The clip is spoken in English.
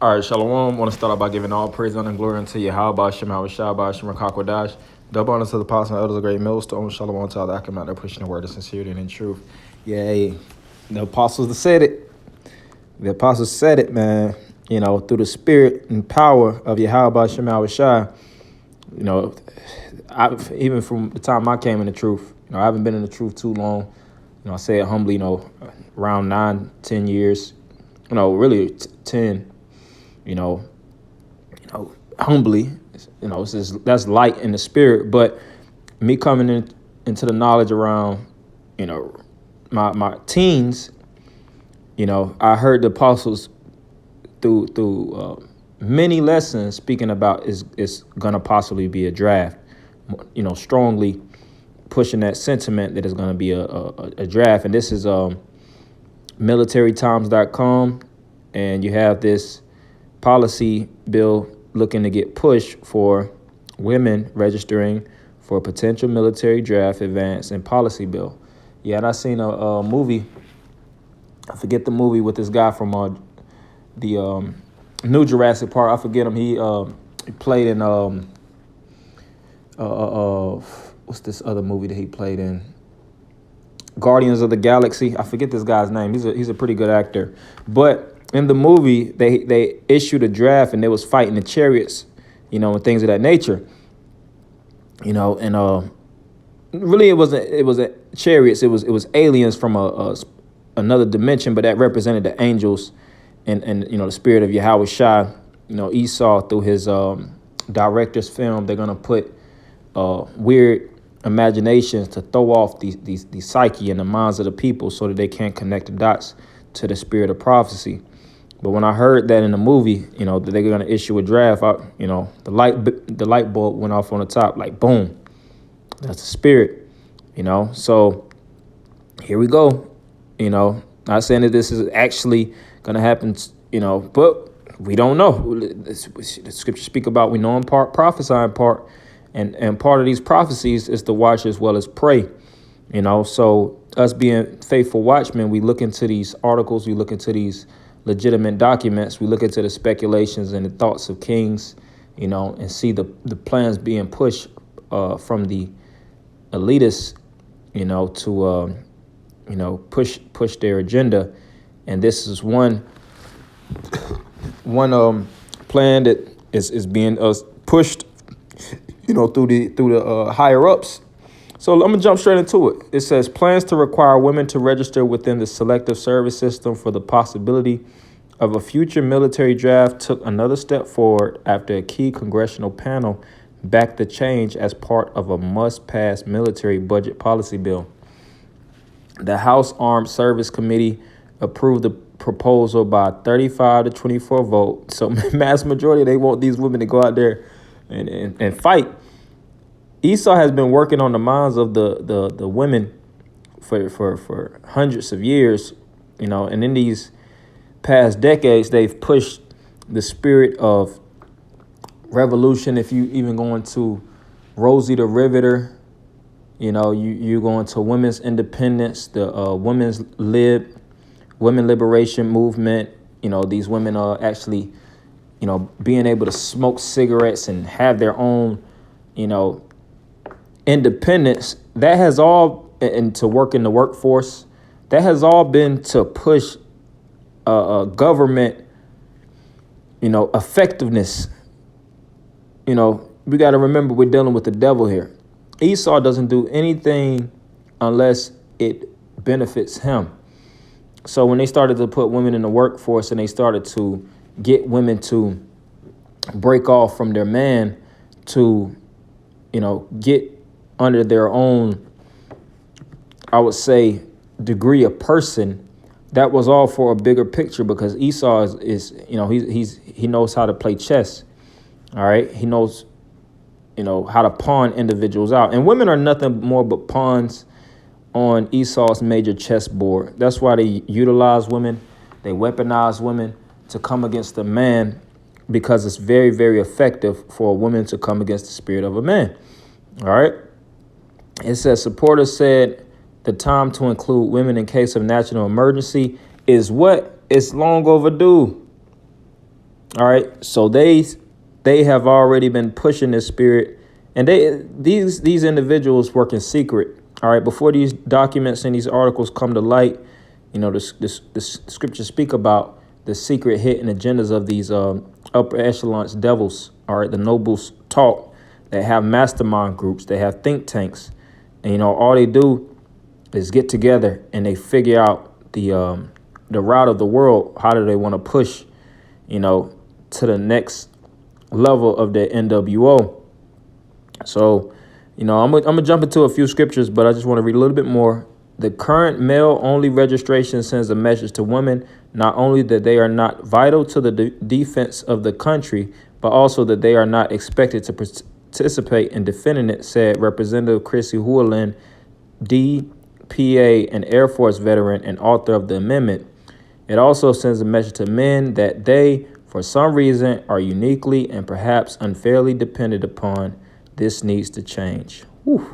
All right, Shalom. I want to start out by giving all praise, honor, and glory unto Yahweh, Shema, Shabbat, Shema, Kakwadash. Double honor to the apostles and elders of great millstone. Shalom to all that come out there pushing the word of sincerity and in truth. Yay. The apostles said it. The apostles said it, man. Through the spirit and power of Yahweh, Shema, Shai. Even from the time I came in the truth, I haven't been in the truth too long. I say it humbly, around 9, 10 years. Really 10. you know, humbly, that's light in the spirit. But me coming into the knowledge around, my teens, I heard the apostles through many lessons speaking about is gonna possibly be a draft, strongly pushing that sentiment that is gonna be a draft. And this is militarytimes.com, and you have this policy bill looking to get pushed for women registering for a potential military draft advance and policy bill. Yeah, and I seen a movie. I forget the movie with this guy from the new Jurassic Park. I forget him. He played in what's this other movie that he played in? Guardians of the Galaxy. I forget this guy's name. He's a pretty good actor. But in the movie, they issued a draft and they was fighting the chariots, and things of that nature. And really it wasn't chariots. It was aliens from another dimension, but that represented the angels and the spirit of Yahweh Shai. Esau, through his director's film, they're gonna put weird imaginations to throw off the psyche and the minds of the people so that they can't connect the dots to the spirit of prophecy. But when I heard that in the movie, that they're gonna issue a draft, the light bulb went off on the top, like boom. That's the spirit, So here we go. Not saying that this is actually gonna happen, but we don't know. The scriptures speak about we know in part, prophesy in part, and part of these prophecies is to watch as well as pray. So us being faithful watchmen, we look into these articles, we look into these legitimate documents, we look into the speculations and the thoughts of kings, and see the plans being pushed from the elitists, to push their agenda. And this is one plan that is being pushed, through the higher ups. So I'm gonna jump straight into it. It says plans to require women to register within the selective service system for the possibility of a future military draft took another step forward after a key congressional panel backed the change as part of a must-pass military budget policy bill. The House Armed Service Committee approved the proposal by 35 to 24 vote. So mass majority, they want these women to go out there and fight. Esau has been working on the minds of the women for hundreds of years, and in these past decades, they've pushed the spirit of revolution. If you even go into Rosie the Riveter, you go into women's independence, the women liberation movement. These women are actually, being able to smoke cigarettes and have their own, independence. That has all, and to work in the workforce, that has all been to push government, effectiveness. We got to remember we're dealing with the devil here. Esau doesn't do anything unless it benefits him. So when they started to put women in the workforce and they started to get women to break off from their man to, get under their own, I would say, degree of person, that was all for a bigger picture, because Esau is he knows how to play chess. All right. He knows, how to pawn individuals out. And women are nothing more but pawns on Esau's major chessboard. That's why they utilize women. They weaponize women to come against a man, because it's very, very effective for a woman to come against the spirit of a man. All right. It says supporters said the time to include women in case of national emergency is what? It's long overdue. All right. So they have already been pushing this spirit, and these individuals work in secret. All right. Before these documents and these articles come to light, you know, the scriptures speak about the secret hidden agendas of these upper echelons devils. All right. The nobles talk. They have mastermind groups. They have think tanks, and you know, all they do is get together and they figure out the route of the world. How do they want to push, you know, to the next level of the NWO? So, you know, I'm gonna jump into a few scriptures, but I just want to read a little bit more. The current male-only registration sends a message to women, not only that they are not vital to the defense of the country, but also that they are not expected to participate in defending it, said Representative Chrissy Houlihan, DPA, an Air Force veteran and author of the amendment. It also sends a message to men that they, for some reason, are uniquely and perhaps unfairly dependent upon. This needs to change. Whew.